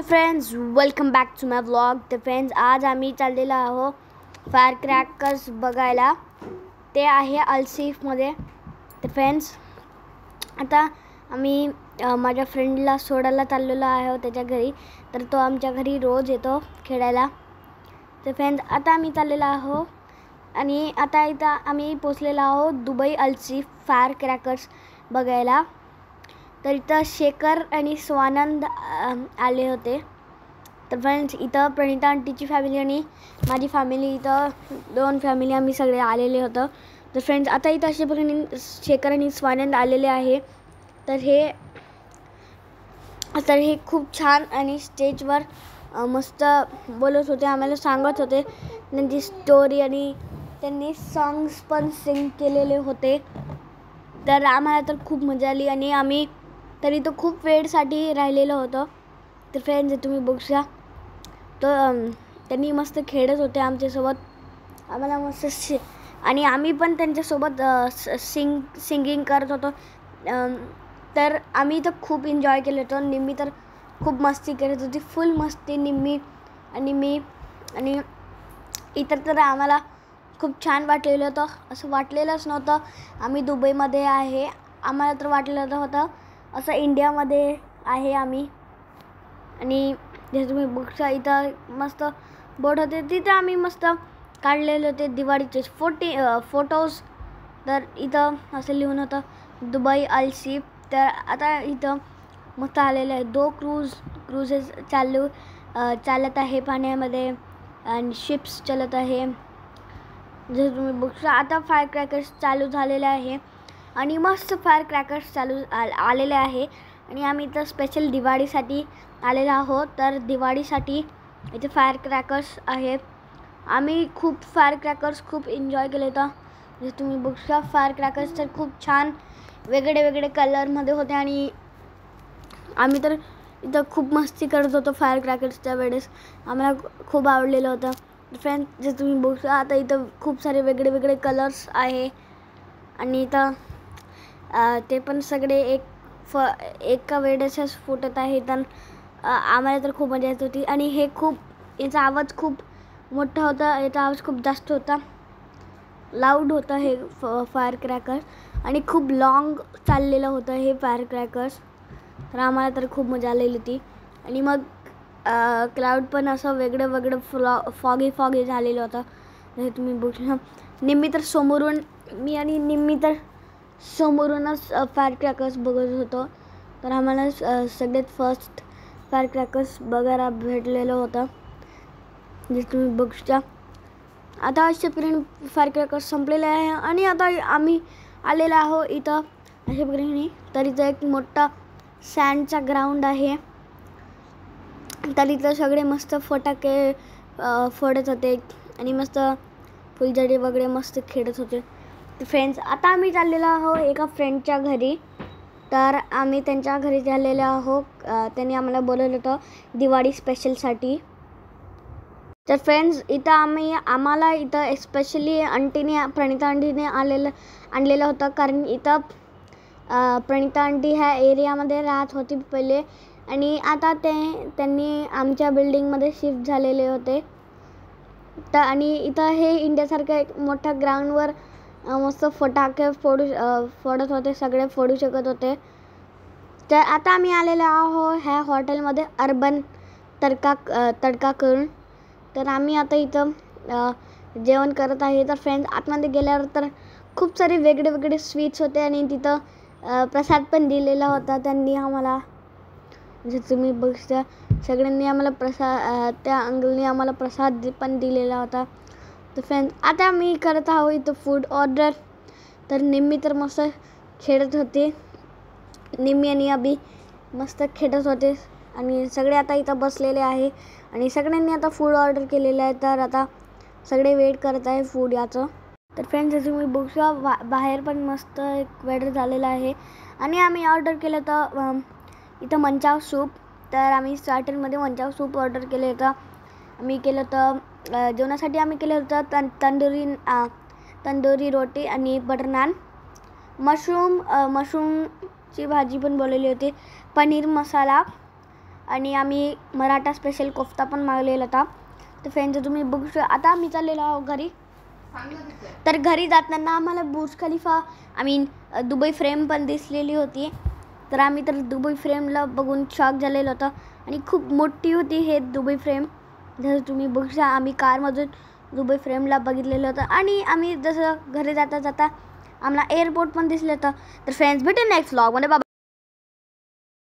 Friends, welcome back to my vlog. तर friends, आज आम्ही चाललेलो आहोत फायर क्रॅकर्स बघायला. ते आहे अल्सिफमध्ये. तर फ्रेंड्स, आता आम्ही माझ्या फ्रेंडला सोडायला चाललेलो आहोत त्याच्या घरी. तर तो आमच्या घरी रोज येतो खेळायला. तर फ्रेंड्स, आता आम्ही चाललेलो आहोत आणि आता इथं आम्ही पोचलेलो आहोत दुबई अल्सिफ फायर क्रॅकर्स बघायला. तर इथं शेखर आणि स्वानंद आले होते. तर फ्रेंड्स, इथं प्रणिता आंटीची फॅमिली आणि माझी फॅमिली, इथं दोन फॅमिली आम्ही सगळे आलेले होतो. तर फ्रेंड्स, आता इथं अशा प्रकारे शेखर आणि स्वानंद आलेले आहे. तर हे खूप छान आणि स्टेजवर मस्त बोलत होते, आम्हाला सांगत होते त्यांची स्टोरी आणि त्यांनी सॉंग्स पण सिंग केलेले होते. तर आम्हाला तर खूप मजा आली आणि आम्ही तरी तो खूप वेळसाठी राहिलेलो होतो. तर फ्रेंड्स, तुम्ही बघू तो त्यांनी मस्त खेळत होते आमच्यासोबत, आम्हाला मस्त आणि आम्ही पण त्यांच्यासोबत सिंगिंग करत होतो. तर आम्ही तर खूप एन्जॉय केलं होतं. निम्मी तर खूप मस्ती करत होती, फुल मस्ती निम्मी आणि मी. आणि इतर तर आम्हाला खूप छान वाटलेलं होतं. असं वाटलेलंच नव्हतं आम्ही दुबईमध्ये आहे. आम्हाला तर वाटलेलं होतं असं इंडियामध्ये आहे आम्ही. आणि जसं तुम्ही बघता इथं मस्त बोर्ड होते, तिथं आम्ही मस्त काढलेले होते दिवाळीचे फोटोज. तर इथं असं लिहून होतं दुबई अल्सिफ. तर आता इथं मस्त आलेलं आहे. 2 क्रूजेस चालत आहे पाण्यामध्ये आणि शिप्स चालत आहे. जसं तुम्ही बघता आता फायर क्रॅकर्स चालू झालेले आहे आणि मस्त फायर क्रॅकर्स आलेले आहे. आणि आम्ही इथं स्पेशल दिवाळीसाठी आलेलो आहोत. तर दिवाळीसाठी इथे फायर क्रॅकर्स आहेत. आम्ही खूप फायर क्रॅकर्स खूप एन्जॉय केले होतं. जसं तुम्ही बघता फायर क्रॅकर्स तर खूप छान वेगळे कलरमध्ये होते आणि आम्ही तर इथं खूप मस्ती करत होतो फायर क्रॅकर्सच्या वेळेस. आम्हाला खूप आवडलेलं होतं. फ्रेंड्स, जसं तुम्ही बघता आता इथं खूप सारे वेगळे कलर्स आहे आणि इथं ते पण सगळे एका वेळेसच फुटत आहे. तर आम्हाला तर खूप मजा येत होती. आणि याचा आवाज खूप मोठा होता, याचा आवाज खूप जास्त होता, लाऊड होता हे फायर क्रॅकर्स. आणि खूप लाँग चाललेलं होतं हे फायर क्रॅकर्स. तर आम्हाला तर खूप मजा आलेली होती. आणि मग क्लाउड पण असं वेगळं फॉगी झालेलं होतं. जसं तुम्ही बघू निम्मी तर समोरून, मी आणि निम्मी तर समोरूनच फायर क्रॅकर्स बघत होतो. तर आम्हाला सगळ्यात फर्स्ट फायर क्रॅकर्स बघायला भेटलेलं होतं. जसं तुम्ही बघू आता अशा प्रकारे फायर क्रॅकर्स संपलेले आहे आणि आता आम्ही आलेलो आहोत इथं अशा प्रकारे. तर इथं एक मोठा सँडचा ग्राउंड आहे. तर इथं सगळे मस्त फटाके फोडत होते आणि मस्त फुलझडी वगैरे मस्त खेळत होते. तर फ्रेंड्स, आता आम्ही चाललेलो आहोत एका फ्रेंडच्या घरी. तर आम्ही त्यांच्या घरी चाललेलो आहोत. त्यांनी आम्हाला बोलवलं होतं दिवाळी स्पेशलसाठी. तर फ्रेंड्स, इथं आम्हाला इथं एस्पेशली प्रणिता आंटीने आणलेलं होतं. कारण इथं प्रणिता आंटी ह्या एरियामध्ये राहत होती पहिले आणि आता त्यांनी आमच्या बिल्डिंगमध्ये शिफ्ट झालेले होते. तर आणि इथं हे इंडियासारख्या एक मोठ्या ग्राउंडवर मस्त फटाके फोडत होते, सगळे फोडू शकत होते. तर आता आम्ही आलेलो आहोत ह्या हॉटेलमध्ये अर्बन तडका करून. तर आम्ही आता इथं जेवण करत आहे. तर फ्रेंड्स, आतमध्ये गेल्यावर तर खूप सारे वेगळे स्वीट्स होते आणि तिथं प्रसाद पण दिलेला होता त्यांनी आम्हाला. जसं तुम्ही बघता सगळ्यांनी आम्हाला त्या अंकलनी आम्हाला प्रसाद पण दिलेला होता. तर फ्रेंड्स, आता मी करत आहोत इथं फूड ऑर्डर. तर निम्मी तर मस्त खेळत होते, निम्मी आणि अभि मस्त खेळत होते आणि सगळे आता इथं बसलेले आहे आणि सगळ्यांनी आता फूड ऑर्डर केलेलं आहे. तर आता सगळे वेट करत आहे फूड याचं. तर फ्रेंड्स, जसं तुम्ही बघू बाहेर पण मस्त एक वेटर झालेला आहे आणि आम्ही ऑर्डर केलं तर इथं मंचाव सूप. तर आम्ही स्टार्टरमध्ये मंचाव सूप ऑर्डर केलं होतं. आम्ही केलं होतं जेवणासाठी आम्ही केलं होतं तंदुरी रोटी आणि बटर नान, मशरूमची भाजी पण बोलवली होती, पनीर मसाला आणि आम्ही मराठा स्पेशल कोफ्ता पण मागवलेला होता. तर फ्रेंड्स तुम्ही बघू शकता. आता आम्ही चाललेलो आहोत घरी. तर घरी जाताना आम्हाला बुर्ज खलिफा दुबई फ्रेम पण दिसलेली होती. तर आम्ही तर दुबई फ्रेमला बघून शॉक झालेलो होतो आणि खूप मोठी होती हे दुबई फ्रेम. जसं तुम्ही बघू शकता आम्ही कारमधून दुबई फ्रेमला बघितलेलं होतं आणि आम्ही जसं घरी जाता जाता आम्हाला एअरपोर्ट पण दिसलं होतं. तर फ्रेंड्स भेटू नेक्स्ट व्लॉगमध्ये.